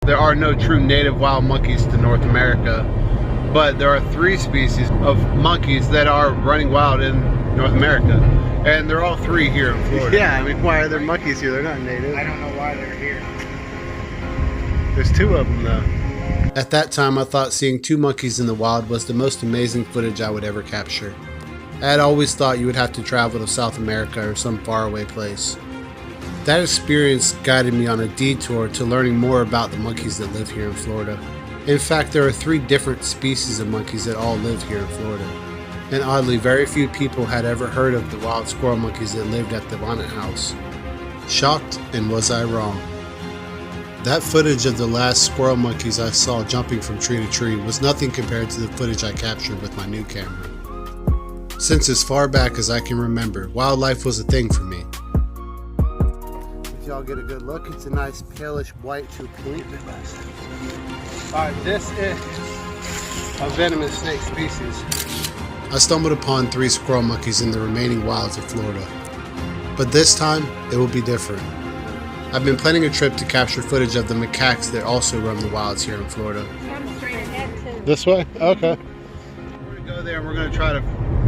There are no true native wild monkeys to North America, but there are 3 species of monkeys that are running wild in North America. And they're all 3 here in Florida. Yeah, I mean, why are there monkeys here? They're not native. I don't know why they're here. There's 2 of them though. At that time, I thought seeing 2 monkeys in the wild was the most amazing footage I would ever capture. I had always thought you would have to travel to South America or some faraway place. That experience guided me on a detour to learning more about the monkeys that live here in Florida. In fact, there are 3 different species of monkeys that all live here in Florida. And oddly, very few people had ever heard of the wild squirrel monkeys that lived at the Bonnet House. Shocked, and was I wrong? That footage of the last squirrel monkeys I saw jumping from tree to tree was nothing compared to the footage I captured with my new camera. Since as far back as I can remember, wildlife was a thing for me. If y'all get a good look, it's a nice palish white to point. Alright, this is a venomous snake species. I stumbled upon 3 squirrel monkeys in the remaining wilds of Florida. But this time, it will be different. I've been planning a trip to capture footage of the macaques that also roam the wilds here in Florida. This way? Okay. We're going to go there and we're going to try to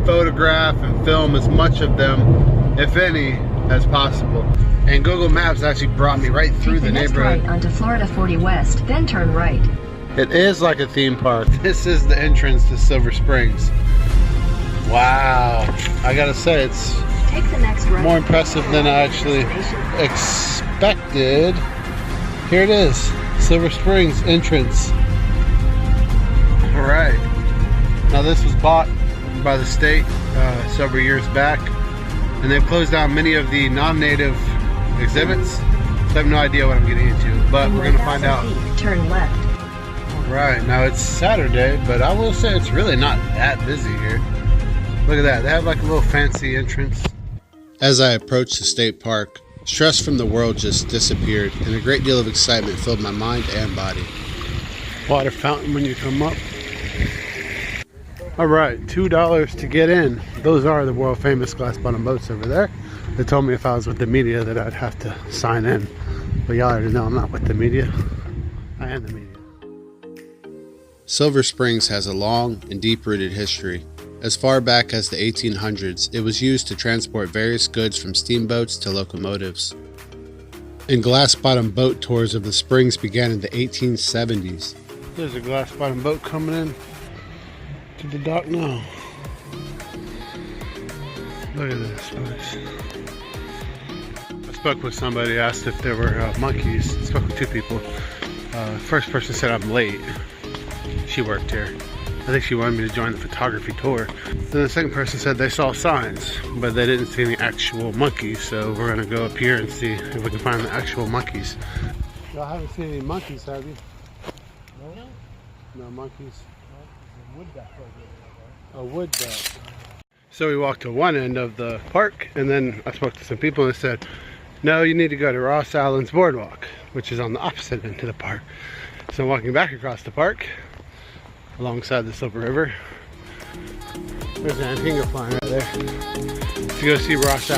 photograph and film as much of them, if any, as possible. And Google Maps actually brought me right through the neighborhood. Right onto Florida 40 West, then turn right. It is like a theme park. This is the entrance to Silver Springs. Wow. I gotta say, it's more impressive than I actually expected. Here it is, Silver Springs entrance. Alright. Now this was bought by the state several years back, and they've closed down many of the non-native exhibits, so I have no idea what I'm getting into, but we're gonna find out. Turn left. Alright, now it's Saturday, but I will say it's really not that busy here. Look at that, they have like a little fancy entrance. As I approached the state park, stress from the world just disappeared, and a great deal of excitement filled my mind and body. Water fountain when you come up. Alright, $2 to get in. Those are the world famous glass bottom boats over there. They told me if I was with the media that I'd have to sign in. But y'all already know I'm not with the media. I am the media. Silver Springs has a long and deep-rooted history. As far back as the 1800s, it was used to transport various goods from steamboats to locomotives. And glass-bottom boat tours of the springs began in the 1870s. There's a glass-bottom boat coming in to the dock now. Look at this place. I spoke with somebody, asked if there were monkeys. I spoke with 2 people. First person said I'm late. She worked here. I think she wanted me to join the photography tour. Then the second person said they saw signs, but they didn't see any actual monkeys, so we're gonna go up here and see if we can find the actual monkeys. Y'all haven't seen any monkeys, have you? No? No monkeys? No, wood duck. A wood duck. So we walked to one end of the park, and then I spoke to some people and they said, no, you need to go to Ross Allen's Boardwalk, which is on the opposite end of the park. So I'm walking back across the park, alongside the Silver River. There's an anhinga flying right there. To go see Ross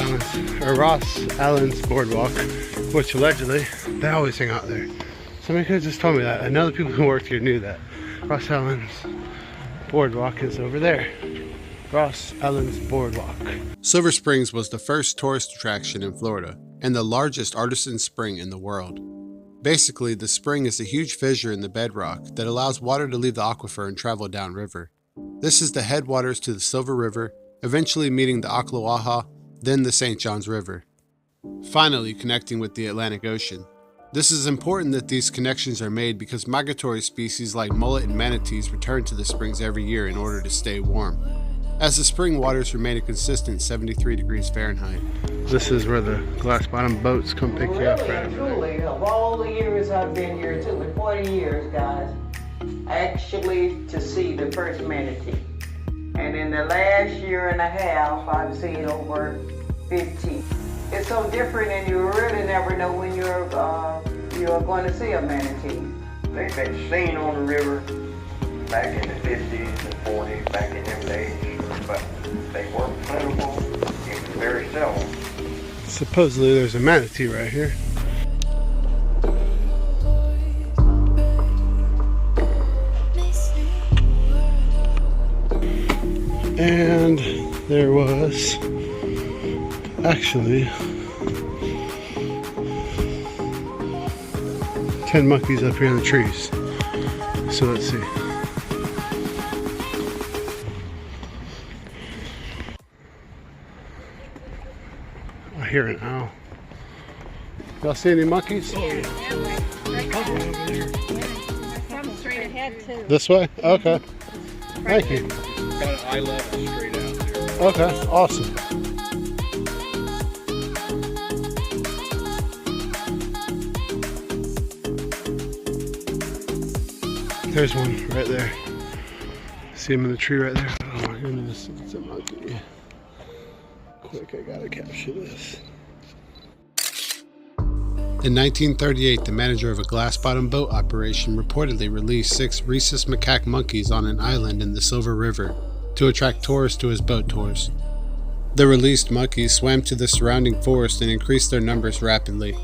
Allen's Boardwalk, which allegedly, they always hang out there. Somebody could have just told me that. I know the people who worked here knew that. Ross Allen's Boardwalk is over there. Ross Allen's Boardwalk. Silver Springs was the first tourist attraction in Florida, and the largest artesian spring in the world. Basically, the spring is a huge fissure in the bedrock that allows water to leave the aquifer and travel downriver. This is the headwaters to the Silver River, eventually meeting the Ocklawaha, then the St. Johns River, finally connecting with the Atlantic Ocean. This is important that these connections are made because migratory species like mullet and manatees return to the springs every year in order to stay warm, as the spring waters remain a consistent 73 degrees Fahrenheit. This is where the glass bottom boats come pick you up right over there. Of all the years I've been here, it took me 40 years, guys, actually to see the first manatee. And in the last year and a half, I've seen over 50. It's so different, and you really never know when you're going to see a manatee. They've been seen on the river back in the 50s and 40s, back in them days, but they weren't plentiful. It was very seldom. Supposedly there's a manatee right here. And there was actually 10 monkeys up here in the trees. So let's see. I hear an owl. Y'all see any monkeys? Straight ahead too. This way? Okay. Thank you. Got an eye level straight out there. Okay, awesome. There's one right there. See him in the tree right there? Oh my goodness, it's a monkey. Quick, I gotta capture this. In 1938, the manager of a glass-bottom boat operation reportedly released 6 Rhesus Macaque monkeys on an island in the Silver River to attract tourists to his boat tours. The released monkeys swam to the surrounding forest and increased their numbers rapidly.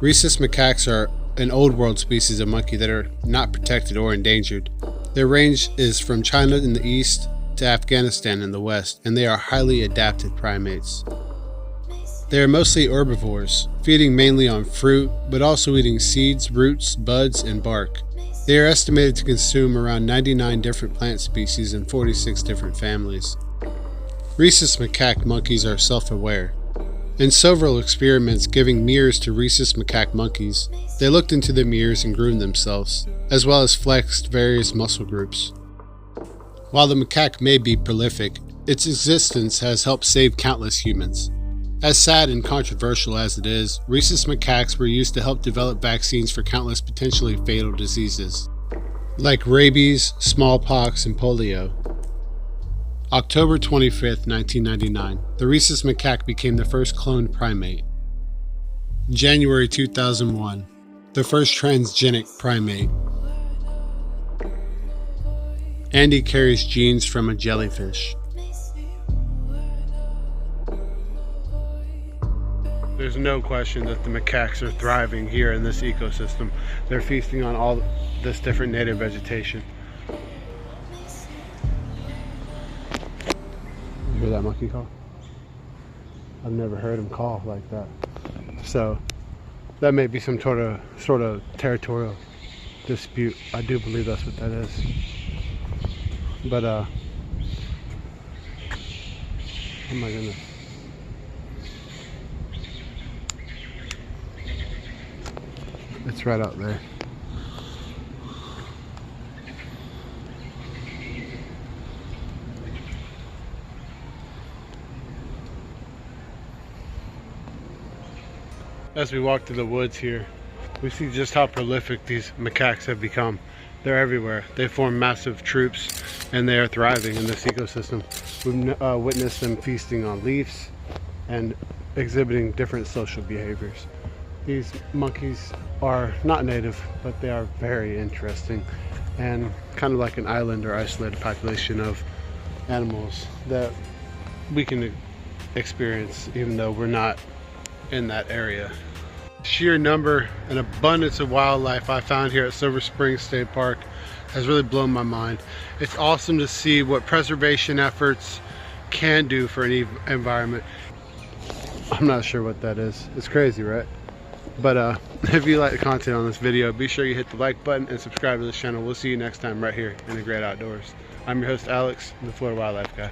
Rhesus macaques are an old world species of monkey that are not protected or endangered. Their range is from China in the east to Afghanistan in the west, and they are highly adapted primates. They are mostly herbivores, feeding mainly on fruit, but also eating seeds, roots, buds, and bark. They are estimated to consume around 99 different plant species and 46 different families. Rhesus macaque monkeys are self-aware. In several experiments giving mirrors to Rhesus macaque monkeys, they looked into the mirrors and groomed themselves, as well as flexed various muscle groups. While the macaque may be prolific, its existence has helped save countless humans. As sad and controversial as it is, Rhesus macaques were used to help develop vaccines for countless potentially fatal diseases, like rabies, smallpox, and polio. October 25th, 1999, the Rhesus macaque became the first cloned primate. January 2001, the first transgenic primate. Andy carries genes from a jellyfish. There's no question that the macaques are thriving here in this ecosystem. They're feasting on all this different native vegetation. You hear that monkey call? I've never heard him call like that. So that may be some sort of territorial dispute. I do believe that's what that is. But oh my goodness. It's right out there. As we walk through the woods here, we see just how prolific these macaques have become. They're everywhere. They form massive troops and they are thriving in this ecosystem. We've witnessed them feasting on leaves and exhibiting different social behaviors. These monkeys are not native, but they are very interesting and kind of like an island or isolated population of animals that we can experience even though we're not in that area. Sheer number and abundance of wildlife I found here at Silver Springs State Park has really blown my mind. It's awesome to see what preservation efforts can do for an environment. I'm not sure what that is. It's crazy, right? But if you like the content on this video, be sure you hit the like button and subscribe to this channel. We'll see you next time right here in the great outdoors. I'm your host Alex, the Florida Wildlife Guy.